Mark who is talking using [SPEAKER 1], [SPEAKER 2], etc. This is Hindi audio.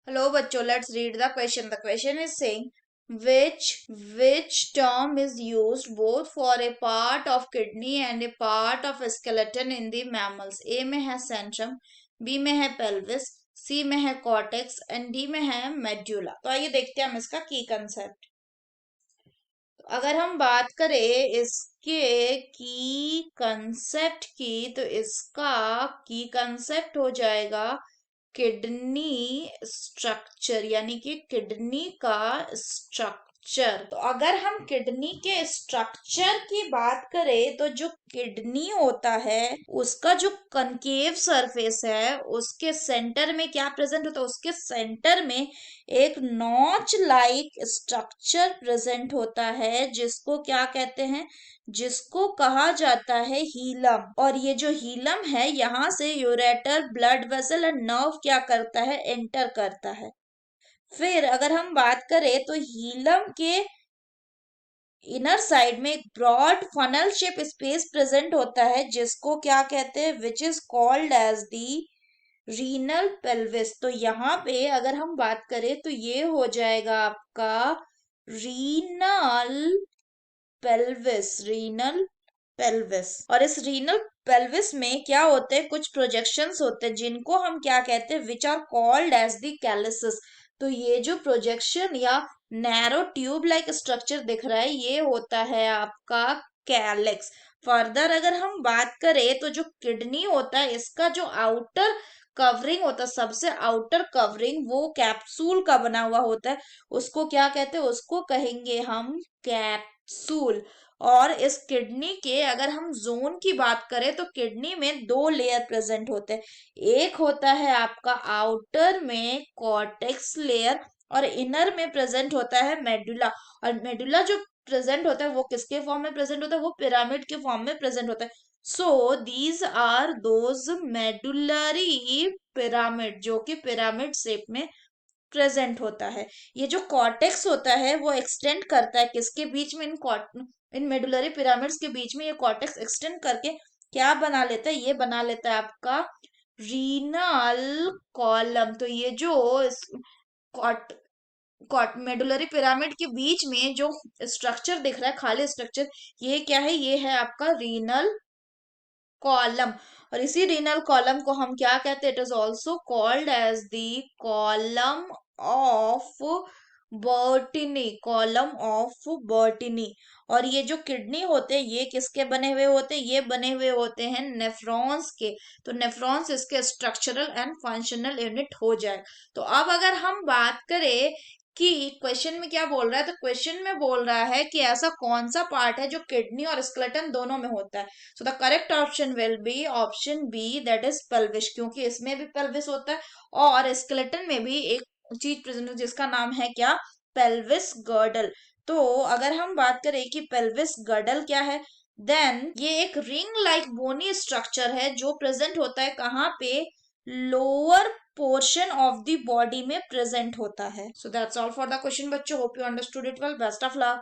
[SPEAKER 1] Hello बच्चों, let's read the question. The question is saying which term is used both for a part of kidney and a part of skeleton in the mammals. A में है centrum, B में है pelvis, C में है cortex and D में है medulla. तो आइए देखते हैं हम इसका की कंसेप्ट. तो अगर हम बात करें इसके की कंसेप्ट की, तो इसका की कंसेप्ट हो जाएगा किडनी स्ट्रक्चर, यानी कि किडनी का स्ट्रक्चर. तो अगर हम किडनी के स्ट्रक्चर की बात करें, तो जो किडनी होता है उसका जो कनकेव सरफेस है उसके सेंटर में क्या प्रेजेंट होता है, उसके सेंटर में एक नॉच लाइक स्ट्रक्चर प्रेजेंट होता है जिसको क्या कहते हैं, जिसको कहा जाता है हीलम. और ये जो हीलम है, यहाँ से ureter, blood vessel and nerve क्या करता है, एंटर करता है. फिर अगर हम बात करें तो हीलम के इनर साइड में एक broad funnel shape space present होता है जिसको क्या कहते हैं, which is called as the renal pelvis. तो यहाँ पे अगर हम बात करें तो ये हो जाएगा आपका रीनल पेल्विस. और इस रीनल पेल्विस में क्या होते हैं, कुछ प्रोजेक्शंस होते हैं जिनको हम क्या कहते हैं, which are called as the calyces. तो ये जो प्रोजेक्शन या नैरो ट्यूब लाइक स्ट्रक्चर दिख रहा है, ये होता है आपका कैलिक्स. फर्दर अगर हम बात करें तो जो किडनी होता है इसका जो आउटर कवरिंग होता है, सबसे आउटर कवरिंग वो कैप्सूल का बना हुआ होता है. उसको क्या कहते हैं, उसको कहेंगे हम कैप्सूल. और इस किडनी के अगर हम जोन की बात करें तो किडनी में दो लेयर प्रेजेंट होते हैं. एक होता है आपका आउटर में कॉर्टेक्स लेयर और इनर में प्रेजेंट होता है मेडुला. और मेडुला जो प्रेजेंट होता है वो किसके फॉर्म में प्रेजेंट होता है, वो पिरामिड के फॉर्म में प्रेजेंट होता है. So these are those medullary pyramid जो कि पिरामिड शेप में प्रेजेंट होता है. ये जो कॉर्टेक्स होता है वो एक्सटेंड करता है किसके बीच में, इन मेडुलरी पिरामिड्स के बीच में ये कॉर्टेक्स एक्सटेंड करके क्या बना लेता है, ये बना लेता है आपका रीनल कॉलम. तो ये जो कॉट कॉट मेडुलरी पिरामिड के बीच में जो स्ट्रक्चर दिख रहा है, खाली स्ट्रक्चर, ये क्या है, ये है आपका रीनल कॉलम. और इसी रीनल कॉलम को हम क्या कहते हैं, it is also called as the column of Bertini, column of Bertini. और ये जो किडनी होते हैं ये किसके बने हुए होते हैं, ये बने हुए होते हैं नेफ्रॉन्स के. तो नेफ्रॉन्स इसके स्ट्रक्चरल एंड फंक्शनल यूनिट हो जाए. तो अब अगर हम बात करें कि क्वेश्चन में क्या बोल रहा है, तो क्वेश्चन में बोल रहा है कि ऐसा कौन सा पार्ट है जो किडनी और स्केलेटन दोनों में होता है. So the correct option will be option B, that is pelvis, क्योंकि इसमें भी पेल्विस होता है और स्केलेटन में भी एक चीज प्रेजेंट है जिसका नाम है क्या, पेल्विस गर्डल. तो अगर हम बात करें कि पेल्विस गर्डल क्या है, देन ये एक रिंग लाइक बोनी स्ट्रक्चर है जो प्रेजेंट होता है कहाँ पे, lower portion of the body में प्रेजेंट होता है. So that's all for the question बच्चों. Hope you understood it well. Best of luck.